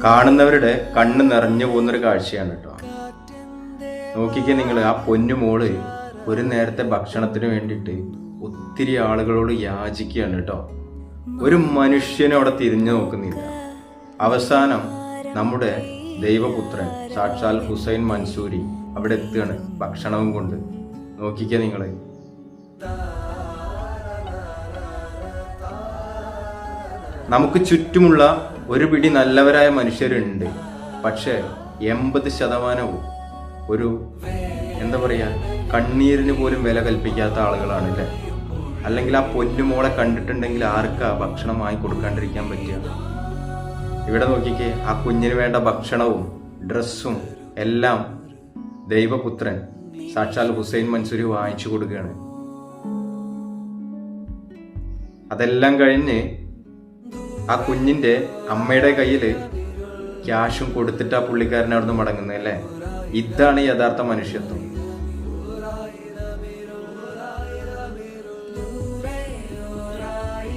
കാണുന്നവരുടെ കണ്ണ് നിറഞ്ഞു പോകുന്നൊരു കാഴ്ചയാണ് കേട്ടോ. നോക്കിക്കേ നിങ്ങൾ, ആ പൊന്നുമോള് ഒരു നേരത്തെ ഭക്ഷണത്തിന് വേണ്ടിയിട്ട് ഒത്തിരി ആളുകളോട് യാചിക്കുകയാണ് കേട്ടോ. ഒരു മനുഷ്യനും അവിടെ തിരിഞ്ഞു നോക്കുന്നില്ല. അവസാനം നമ്മുടെ ദൈവപുത്രൻ സാക്ഷാൽ ഹുസൈൻ മൻസൂരി അവിടെ എത്തുകയാണ് ഭക്ഷണവും കൊണ്ട്. നോക്കിക്കേ നിങ്ങൾ. നമുക്ക് ചുറ്റുമുള്ള ഒരു പിടി നല്ലവരായ മനുഷ്യരുണ്ട്. പക്ഷേ 80% ഒരു എന്താ പറയുക, കണ്ണീരിന് പോലും വില കൽപ്പിക്കാത്ത ആളുകളാണ് അല്ലേ? അല്ലെങ്കിൽ ആ പൊന്നുമോളെ കണ്ടിട്ടുണ്ടെങ്കിൽ ആർക്കാ ഭക്ഷണം വാങ്ങി കൊടുക്കാണ്ടിരിക്കാൻ പറ്റുക? ഇവിടെ നോക്കിക്കേ, ആ കുഞ്ഞിന് വേണ്ട ഭക്ഷണവും ഡ്രസ്സും എല്ലാം ദൈവപുത്രൻ സാക്ഷാൽ ഹുസൈൻ മൻസൂരി വാങ്ങിച്ചു കൊടുക്കുകയാണ്. അതെല്ലാം കഴിഞ്ഞ് ആ കുഞ്ഞിന്റെ അമ്മയുടെ കയ്യിൽ ക്യാഷും കൊടുത്തിട്ട് ആ പുള്ളിക്കാരൻ അവിടുന്ന് മടങ്ങുന്നത് അല്ലേ? ഇതാണ് യഥാർത്ഥ മനുഷ്യത്വം.